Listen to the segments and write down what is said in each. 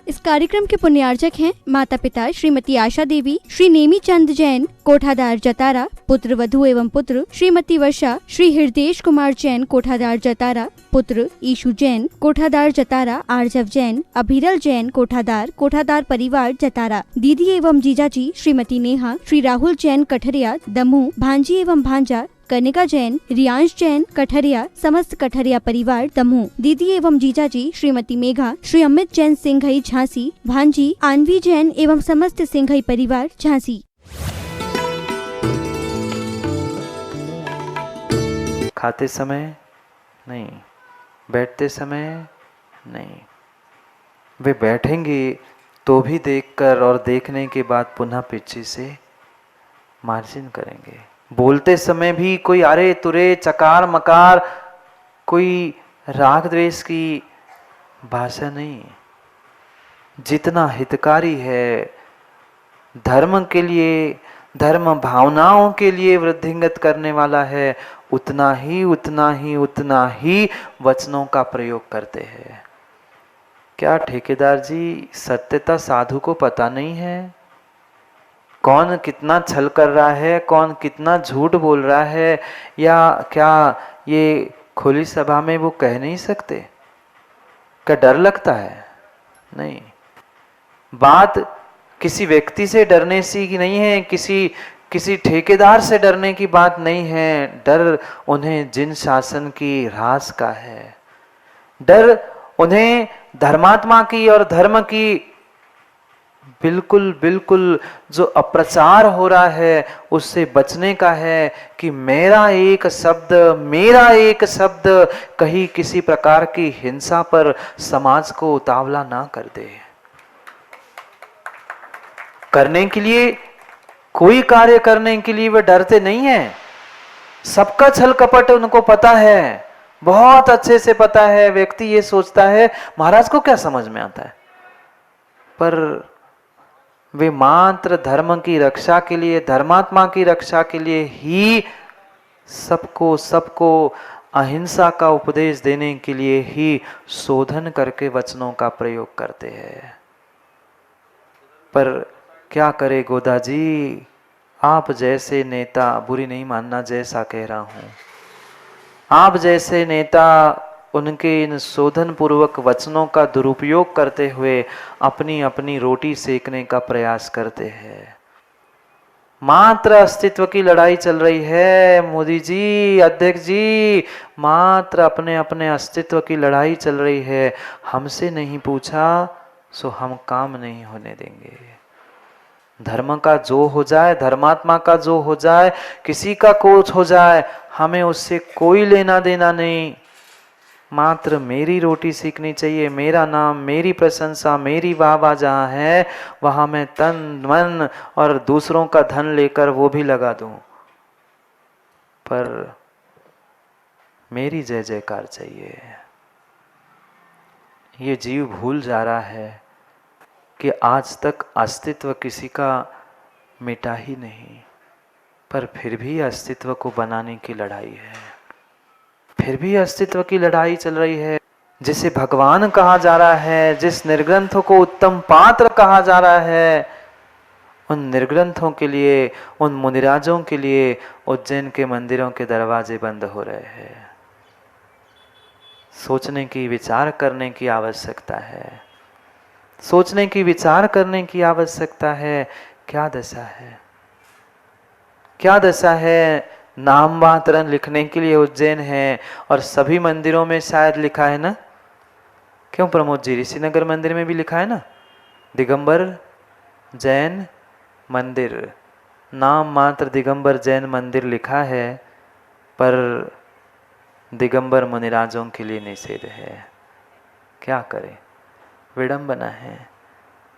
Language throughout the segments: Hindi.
इस कार्यक्रम के पुण्यार्चक हैं माता पिता श्रीमती आशा देवी, श्री नेमी चंद जैन, कोठादार जतारा, पुत्र वधु एवं पुत्र श्रीमती वर्षा, श्री हृदयेश कुमार जैन, कोठादार जतारा, पुत्र ईशु जैन, कोठादार जतारा, आर्जव जैन, अभिरल जैन, कोठादार परिवार जतारा, दीदी एवं जीजाजी श्रीमती नेहा, श्री राहुल जैन कठरिया, दमू, भांजी एवं भांजा कनिका जैन, रियांश जैन कठरिया, समस्त कठरिया परिवार दमू, दीदी एवं जीजाजी श्रीमती मेघा, श्री अमित जैन सिंघई झांसी, भांजी आनवी जैन एवं समस्त सिंघई परिवार झांसी। खाते समय नहीं, बैठते समय नहीं, वे बैठेंगे तो भी देखकर और देखने के बाद पुनः पीछे से मार्जिन करेंगे। बोलते समय भी कोई अरे तुरे चकार मकार, कोई राग द्वेष की भाषा नहीं। जितना हितकारी है, धर्म के लिए, धर्म भावनाओं के लिए वृद्धिंगत करने वाला है, उतना ही वचनों का प्रयोग करते हैं। क्या ठेकेदार जी सत्यता साधु को पता नहीं है? कौन कितना छल कर रहा है, कौन कितना झूठ बोल रहा है, या क्या ये खुली सभा में वो कह नहीं सकते? क्या डर लगता है? नहीं। बात किसी व्यक्ति से डरने की नहीं है, किसी ठेकेदार से डरने की बात नहीं है। डर उन्हें जिन शासन की ह्रास का है, डर उन्हें धर्मात्मा की और धर्म की बिल्कुल जो अप्रचार हो रहा है उससे बचने का है कि मेरा एक शब्द कहीं किसी प्रकार की हिंसा पर समाज को उतावला ना कर दे। करने के लिए, कोई कार्य करने के लिए वे डरते नहीं है। सबका छल कपट उनको पता है, बहुत अच्छे से पता है। व्यक्ति ये सोचता है महाराज को क्या समझ में आता है, पर वे मात्र धर्म की रक्षा के लिए, धर्मात्मा की रक्षा के लिए ही सबको अहिंसा का उपदेश देने के लिए ही शोधन करके वचनों का प्रयोग करते हैं। पर क्या करे गोदा जी, आप जैसे नेता, बुरी नहीं मानना जैसा कह रहा हूं, आप जैसे नेता उनके इन शोधन पूर्वक वचनों का दुरुपयोग करते हुए अपनी रोटी सेकने का प्रयास करते हैं। मात्र अस्तित्व की लड़ाई चल रही है मोदी जी, अध्यक्ष जी, मात्र अपने अस्तित्व की लड़ाई चल रही है। हमसे नहीं पूछा सो हम काम नहीं होने देंगे। धर्म का जो हो जाए, धर्मात्मा का जो हो जाए, किसी का कुछ हो जाए, हमें उससे कोई लेना देना नहीं। मात्र मेरी रोटी सीखनी चाहिए, मेरा नाम, मेरी प्रशंसा, मेरी वाहवाह जहाँ है वहाँ मैं तन मन और दूसरों का धन लेकर वो भी लगा दूं, पर मेरी जय जयकार चाहिए। ये जीव भूल जा रहा है कि आज तक अस्तित्व किसी का मिटा ही नहीं, पर फिर भी अस्तित्व को बनाने की लड़ाई है, फिर भी अस्तित्व की लड़ाई चल रही है। जिसे भगवान कहा जा रहा है, जिस निर्ग्रंथों को उत्तम पात्र कहा जा रहा है, उन निर्ग्रंथों के लिए, उन मुनिराजों के लिए उज्जैन के मंदिरों के दरवाजे बंद हो रहे हैं। सोचने की, विचार करने की आवश्यकता है, सोचने की, विचार करने की आवश्यकता है। क्या दशा है, क्या दशा है। नाम मात्र लिखने के लिए उज्जैन है और सभी मंदिरों में शायद लिखा है ना, क्यों प्रमोद जी, ऋषिनगर मंदिर में भी लिखा है ना, दिगंबर जैन मंदिर, नाम मात्र दिगंबर जैन मंदिर लिखा है, पर दिगंबर मुनिराजों के लिए निषेध है। क्या करें, विडंबना है,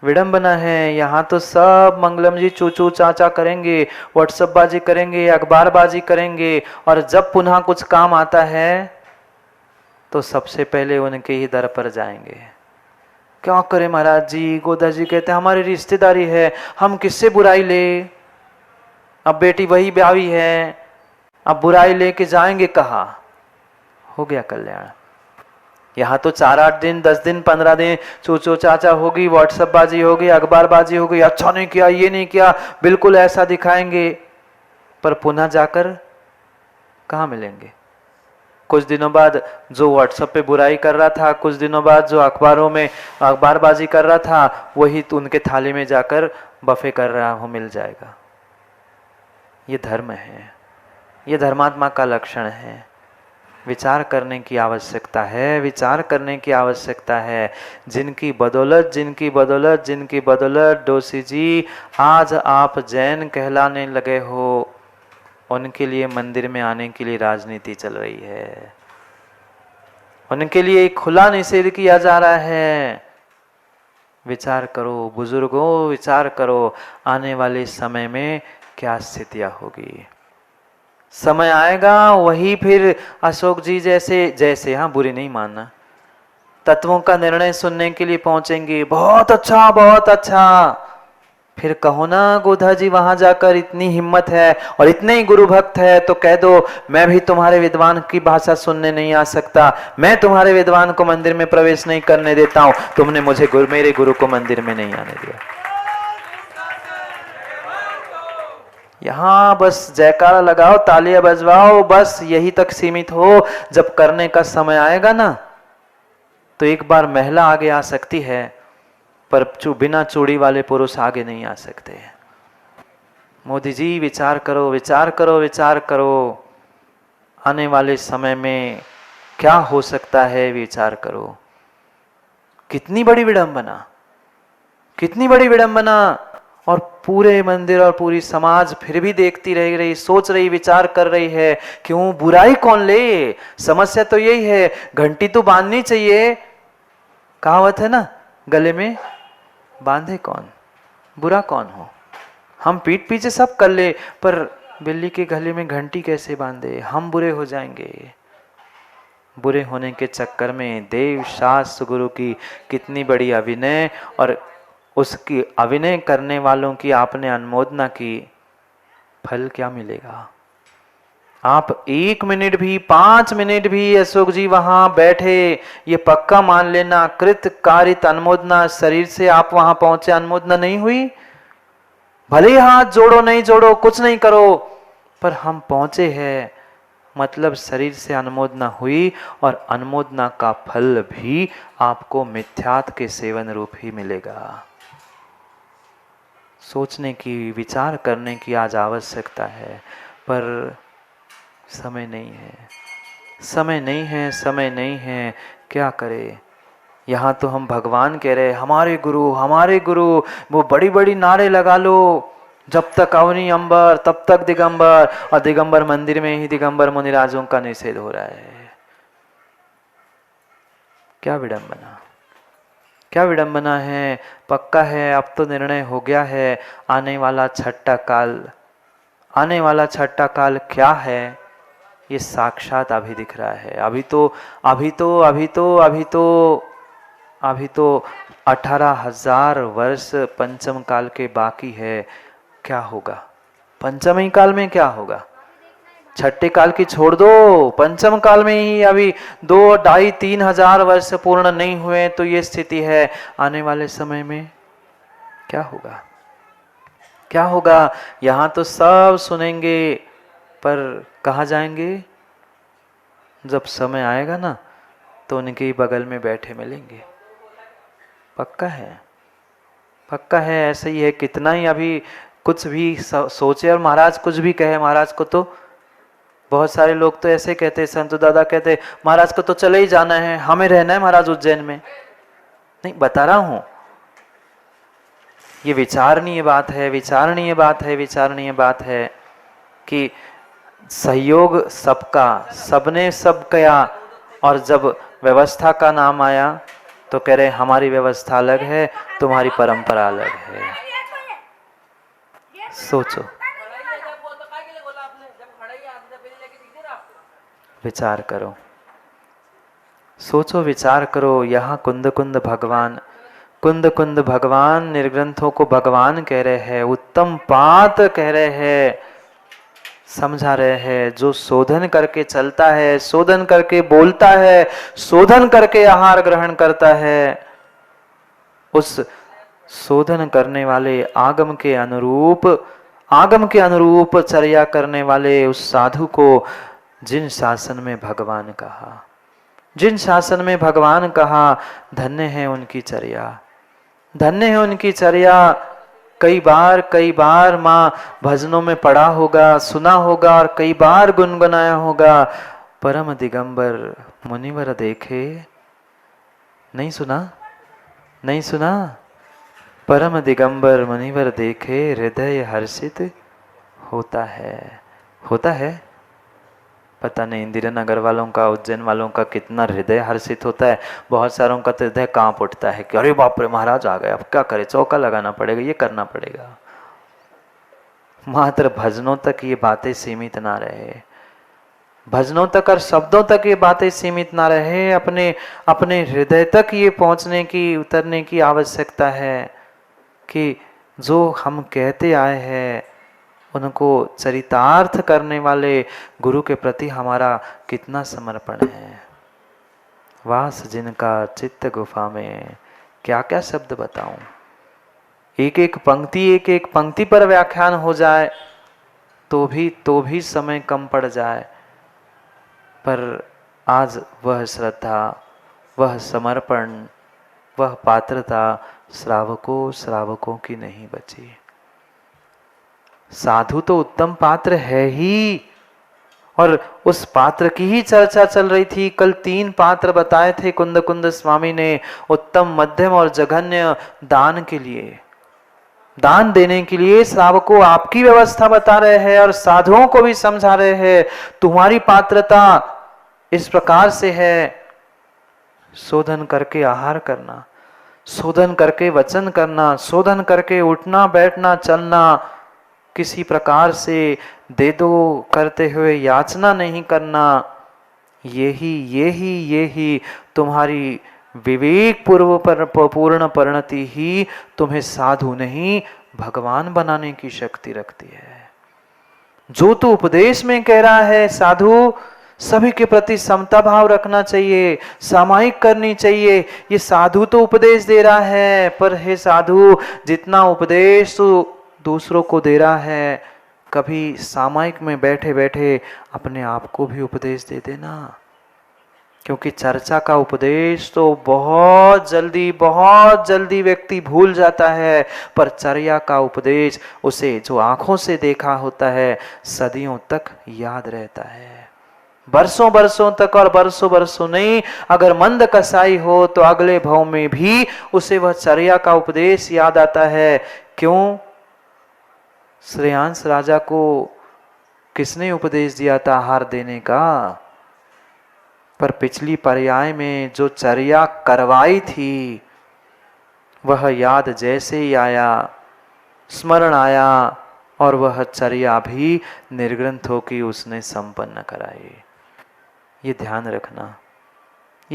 विडंबना है। यहाँ तो सब मंगलम जी चूचू चाचा करेंगे, व्हाट्सएप बाजी करेंगे, अखबार बाजी करेंगे, और जब पुनः कुछ काम आता है तो सबसे पहले उनके ही दर पर जाएंगे। क्या करें महाराज जी, गोदा जी कहते हैं हमारी रिश्तेदारी है, हम किससे बुराई ले, अब बेटी वही ब्याही है, अब बुराई लेके जाएंगे कहाँ। हो गया कल्याण। यहाँ तो 4-8 दिन, 10 दिन, 15 दिन चूचो चाचा होगी, व्हाट्सएप बाजी होगी, अखबार बाजी होगी, अच्छा नहीं किया, ये नहीं किया, बिल्कुल ऐसा दिखाएंगे, पर पुनः जाकर कहाँ मिलेंगे? कुछ दिनों बाद जो व्हाट्सएप पे बुराई कर रहा था, कुछ दिनों बाद जो अखबारों में अखबारबाजी कर रहा था, वही तो उनके थाली में जाकर बफे कर रहा हो मिल जाएगा। ये धर्म है, ये धर्मात्मा का लक्षण है। विचार करने की आवश्यकता है, विचार करने की आवश्यकता है। जिनकी बदौलत डोसी जी आज आप जैन कहलाने लगे हो, उनके लिए मंदिर में आने के लिए राजनीति चल रही है, उनके लिए खुला निषेध किया जा रहा है। विचार करो बुजुर्गों, विचार करो आने वाले समय में क्या स्थितियां होगी। समय आएगा वही फिर अशोक जी जैसे हाँ बुरी नहीं मानना, तत्वों का निर्णय सुनने के लिए पहुंचेंगे, बहुत अच्छा बहुत अच्छा। फिर कहो ना गोधा जी वहां जाकर इतनी हिम्मत है और इतने ही गुरु भक्त है तो कह दो मैं भी तुम्हारे विद्वान की भाषा सुनने नहीं आ सकता, मैं तुम्हारे विद्वान को मंदिर में प्रवेश नहीं करने देता हूं, तुमने मुझे मेरे गुरु को मंदिर में नहीं आने दिया। यहाँ बस जयकारा लगाओ, तालियां बजवाओ, बस यही तक सीमित हो। जब करने का समय आएगा ना तो एक बार महिला आगे आ सकती है, पर बिना चूड़ी वाले पुरुष आगे नहीं आ सकते। मोदी जी विचार करो, विचार करो, विचार करो, आने वाले समय में क्या हो सकता है, विचार करो। कितनी बड़ी विडंबना, कितनी बड़ी विडंबना। और पूरे मंदिर और पूरी समाज फिर भी देखती रह रही, सोच रही, विचार कर रही है, क्यों बुराई कौन ले। समस्या तो यही है, घंटी तो बांधनी चाहिए, कहावत है ना, गले में बांधे कौन, बुरा कौन हो। हम पीठ पीछे सब कर ले, पर बिल्ली के गले में घंटी कैसे बांधे, हम बुरे हो जाएंगे। बुरे होने के चक्कर में देव शास्त्र गुरु की कितनी बड़ी अभिनय, और उसकी अभिनय करने वालों की आपने अनुमोदना की, फल क्या मिलेगा। आप 1 मिनट भी, 5 मिनट भी अशोक जी वहां बैठे, ये पक्का मान लेना, कृत कारित अनुमोदना, शरीर से आप वहां पहुंचे, अनुमोदना नहीं हुई, भले ही हाथ जोड़ो नहीं जोड़ो कुछ नहीं करो, पर हम पहुंचे हैं, मतलब शरीर से अनुमोदना हुई, और अनुमोदना का फल भी आपको मिथ्यात्व के सेवन रूप ही मिलेगा। सोचने की, विचार करने की आज आवश्यकता है, पर समय नहीं है, समय नहीं है, समय नहीं है, क्या करे। यहाँ तो हम भगवान कह रहे हमारे गुरु, वो बड़ी बड़ी नारे लगा लो, जब तक अवनी अंबर तब तक दिगंबर, और दिगंबर मंदिर में ही दिगंबर मुनिराजों का निषेध हो रहा है। क्या विडंबना, क्या विडंबना है। पक्का है अब तो निर्णय हो गया है, आने वाला छठा काल क्या है, ये साक्षात अभी दिख रहा है। अभी तो 18,000 वर्ष पंचम काल के बाकी है। क्या होगा पंचमी काल में, क्या होगा। छठे काल की छोड़ दो, पंचम काल में ही अभी 2, 2.5, 3 हजार वर्ष पूर्ण नहीं हुए, तो ये स्थिति है। आने वाले समय में क्या होगा, क्या होगा। यहाँ तो सब सुनेंगे, पर कहाँ जाएंगे। जब समय आएगा ना तो उनके बगल में बैठे मिलेंगे। पक्का है, पक्का है, ऐसा ही है। कितना ही अभी कुछ भी सोचे और महाराज कुछ भी कहे, महाराज को तो बहुत सारे लोग तो ऐसे कहते, संत दादा कहते महाराज को तो चले ही जाना है, हमें रहना है महाराज उज्जैन में। नहीं, बता रहा हूं, ये विचारणीय बात है, विचारणीय बात है, विचारणीय बात है कि सहयोग सबका, सबने सब किया, और जब व्यवस्था का नाम आया तो कह रहे हमारी व्यवस्था अलग है, तुम्हारी परंपरा अलग है। सोचो, विचार करो, सोचो, विचार करो। यहाँ कुंद कुंद भगवान निर्ग्रंथों को भगवान कह रहे हैं, उत्तम पात कह रहे हैं, समझा रहे हैं, जो शोधन करके चलता है, शोधन करके बोलता है, शोधन करके आहार ग्रहण करता है, उस शोधन करने वाले आगम के अनुरूप चर्या करने वाले उस साधु को जिन शासन में भगवान कहा, धन्य है उनकी चर्या, धन्य है उनकी चर्या। कई बार माँ भजनों में पढ़ा होगा, सुना होगा और कई बार गुनगुनाया होगा, परम दिगंबर मुनिवर देखे, नहीं सुना? परम दिगंबर मुनिवर देखे, हृदय हर्षित होता है। पता नहीं इंदिरानगर वालों का, उज्जैन वालों का कितना हृदय हर्षित होता है। बहुत सारों का तो हृदय कांप उठता है कि अरे बाप रे महाराज आ गए, अब क्या करें, चौका लगाना पड़ेगा, ये करना पड़ेगा। मात्र भजनों तक ये बातें सीमित ना रहे, भजनों तक और शब्दों तक ये बातें सीमित ना रहे, अपने हृदय तक ये पहुंचने की, उतरने की आवश्यकता है कि जो हम कहते आए हैं उनको चरितार्थ करने वाले गुरु के प्रति हमारा कितना समर्पण है। वास जिनका चित्त गुफा में, क्या क्या शब्द बताऊं, एक एक पंक्ति पर व्याख्यान हो जाए तो भी समय कम पड़ जाए, पर आज वह श्रद्धा, वह समर्पण, वह पात्रता श्रावकों की नहीं बची। साधु तो उत्तम पात्र है ही, और उस पात्र की ही चर्चा चल रही थी। कल 3 पात्र बताए थे कुंद स्वामी ने, उत्तम, मध्यम और जघन्य दान के लिए, दान देने के लिए श्रावकों आपकी व्यवस्था बता रहे हैं और साधुओं को भी समझा रहे हैं, तुम्हारी पात्रता इस प्रकार से है, शोधन करके आहार करना, शोधन करके वचन करना, शोधन करके उठना बैठना चलना, किसी प्रकार से दे दो करते हुए याचना नहीं करना, यही तुम्हारी विवेक पूर्ण परिणति ही तुम्हें साधु नहीं भगवान बनाने की शक्ति रखती है। जो तू उपदेश में कह रहा है साधु, सभी के प्रति समता भाव रखना चाहिए, सामायिक करनी चाहिए, ये साधु तो उपदेश दे रहा है, पर हे साधु जितना उपदेश तू दूसरों को दे रहा है, कभी सामायिक में बैठे बैठे अपने आप को भी उपदेश दे देना, क्योंकि चर्चा का उपदेश तो बहुत जल्दी व्यक्ति भूल जाता है, पर चर्या का उपदेश उसे जो आंखों से देखा होता है सदियों तक याद रहता है, बरसों तक, और बरसों नहीं, अगर मंद कसाई हो तो अगले भव में भी उसे वह चर्या का उपदेश याद आता है। क्यों? श्रेयांश राजा को किसने उपदेश दिया था आहार देने का? पर पिछली पर्याय में जो चर्या करवाई थी वह याद जैसे ही आया, स्मरण आया, और वह चर्या भी निर्ग्रंथ होकर उसने संपन्न कराई। ये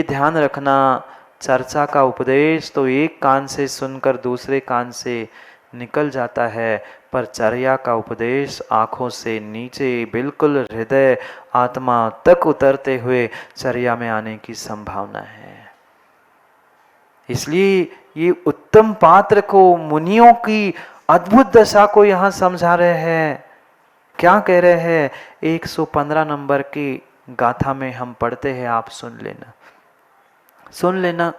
ध्यान रखना, चर्चा का उपदेश तो एक कान से सुनकर दूसरे कान से निकल जाता है, पर चर्या का उपदेश आंखों से नीचे बिल्कुल हृदय आत्मा तक उतरते हुए चर्या में आने की संभावना है। इसलिए ये उत्तम पात्र को, मुनियों की अद्भुत दशा को यहां समझा रहे हैं। क्या कह रहे हैं? 115 नंबर की गाथा में हम पढ़ते हैं, आप सुन लेना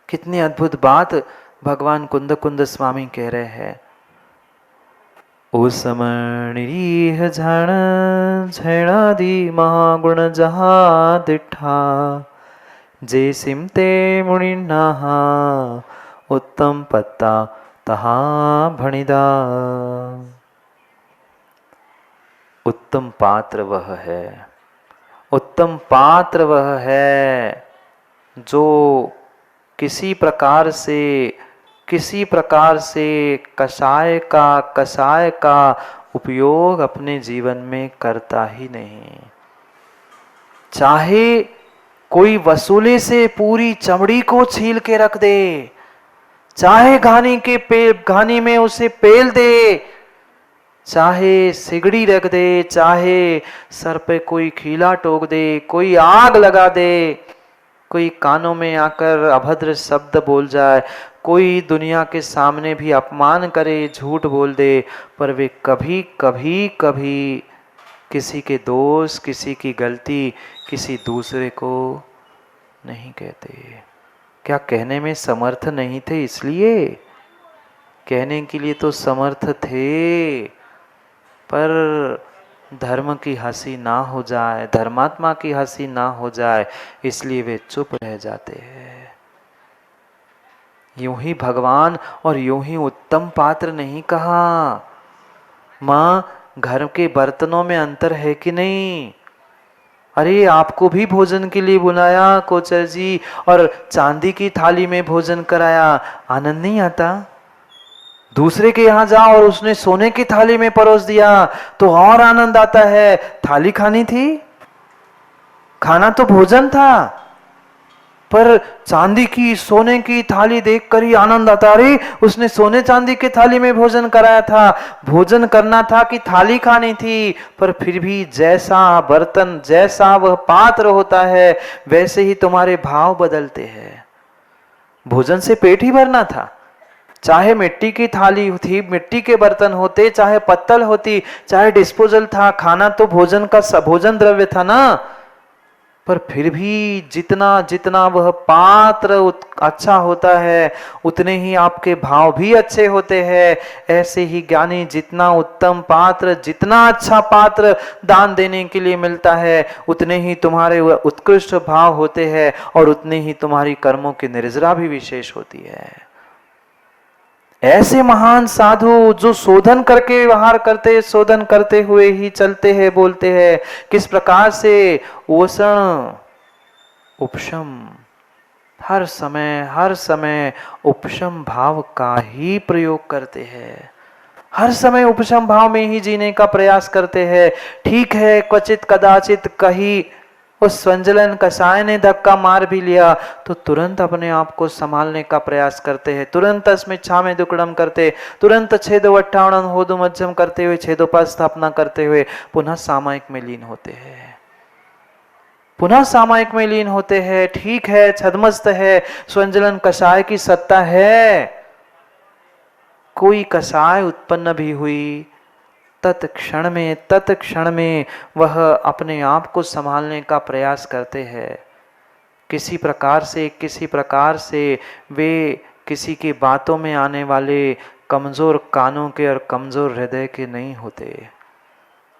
कितनी अद्भुत बात भगवान कुंद स्वामी कह रहे हैं। ओ समणीह झणादि महागुण जहा दिठा, जे सिमते मुनि नहा, उत्तम पत्ता तहा भणिदा। उत्तम पात्र वह है जो किसी प्रकार से कषाय का उपयोग अपने जीवन में करता ही नहीं। चाहे कोई वसूले से पूरी चमड़ी को छील के रख दे, चाहे घानी में उसे पेल दे, चाहे सिगड़ी रख दे, चाहे सर पे कोई खीला ठोक दे, कोई आग लगा दे, कोई कानों में आकर अभद्र शब्द बोल जाए, कोई दुनिया के सामने भी अपमान करे, झूठ बोल दे, पर वे कभी कभी कभी किसी के दोष, किसी की गलती, किसी दूसरे को नहीं कहते। क्या कहने में समर्थ नहीं थे? इसलिए कहने के लिए तो समर्थ थे, पर धर्म की हंसी ना हो जाए, धर्मात्मा की हंसी ना हो जाए, इसलिए वे चुप रह जाते हैं। यूं ही भगवान और यूं ही उत्तम पात्र नहीं कहा। माँ, घर के बर्तनों में अंतर है कि नहीं? अरे आपको भी भोजन के लिए बुलाया कोचर जी और चांदी की थाली में भोजन कराया, आनंद नहीं आता? दूसरे के यहाँ जाओ और उसने सोने की थाली में परोस दिया तो और आनंद आता है। थाली खानी थी, खाना तो भोजन था, पर चांदी की सोने की थाली देखकर ही आनंद आता। अरे उसने सोने चांदी की थाली में भोजन कराया था, भोजन करना था कि थाली खानी थी। पर फिर भी जैसा बर्तन, जैसा वह पात्र होता है, वैसे ही तुम्हारे भाव बदलते हैं। भोजन से पेट ही भरना था, चाहे मिट्टी की थाली थी, मिट्टी के बर्तन होते, चाहे पत्तल होती, चाहे डिस्पोजल था, खाना तो भोजन का भोजन द्रव्य था ना। पर फिर भी जितना जितना वह पात्र अच्छा होता है, उतने ही आपके भाव भी अच्छे होते हैं। ऐसे ही ज्ञानी जितना उत्तम पात्र, जितना अच्छा पात्र दान देने के लिए मिलता है, उतने ही तुम्हारे उत्कृष्ट भाव होते हैं और उतने ही तुम्हारी कर्मों की निर्जरा भी विशेष होती है। ऐसे महान साधु जो शोधन करके व्यवहार करते, शोधन करते हुए ही चलते हैं, बोलते हैं, किस प्रकार से ओषण उपशम, हर समय उपशम भाव का ही प्रयोग करते हैं, हर समय उपशम भाव में ही जीने का प्रयास करते हैं। ठीक है, क्वचित कदाचित कहीं उस स्वंजलन कषाय ने धक्का मार भी लिया तो तुरंत अपने आप को संभालने का प्रयास करते हैं, तुरंत अस्मिच्छा में दुक्कडम करते, तुरंत छेदोवट्ठावणं होदु मध्यम करते हुए, छेदोपात स्थापना करते हुए पुनः सामायिक में लीन होते हैं, पुनः सामायिक में लीन होते हैं। ठीक है, छदमस्त है, स्वंजलन कषाय की सत्ता है, कोई कषाय उत्पन्न भी हुई, तत्क्षण में वह अपने आप को संभालने का प्रयास करते हैं। किसी प्रकार से वे किसी की बातों में आने वाले कमजोर कानों के और कमजोर हृदय के नहीं होते।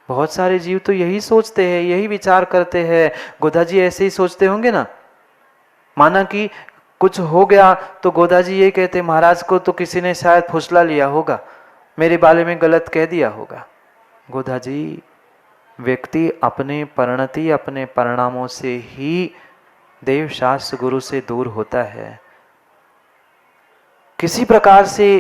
बहुत सारे जीव तो यही सोचते हैं, यही विचार करते हैं। गोदा जी ऐसे ही सोचते होंगे ना। माना कि कुछ हो गया तो गोदा जी ये कहते, महाराज को तो किसी ने शायद फुसला लिया होगा, मेरे बारे में गलत कह दिया होगा। गोदा जी, व्यक्ति अपने परिणति, अपने परिणामों से ही देव शास्त्र गुरु से दूर होता है। किसी प्रकार से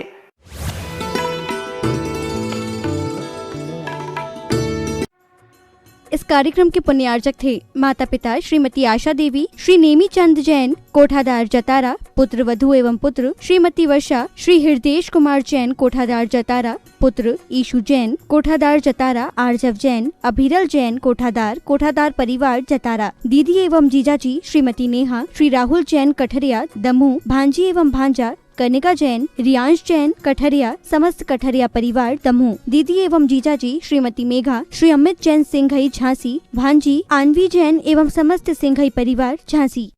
इस कार्यक्रम के पुण्यार्चक थे माता पिता श्रीमती आशा देवी, श्री नेमी चंद जैन, कोठादार जतारा, पुत्र वधु एवं पुत्र श्रीमती वर्षा, श्री हृदेश कुमार जैन, कोठादार जतारा, पुत्र ईशु जैन, कोठादार जतारा, आर्जव जैन, अभिरल जैन, कोठादार परिवार जतारा, दीदी एवं जीजाजी श्रीमती नेहा, श्री राहुल जैन कठरिया, दमू, भांजी एवं भांजा कनिका जैन, रियांश जैन कठरिया, समस्त कठरिया परिवार दमू, दीदी एवं जीजाजी श्रीमती मेघा, श्री अमित जैन सिंघई झांसी, भांजी आनवी जैन एवं समस्त सिंघई परिवार झांसी।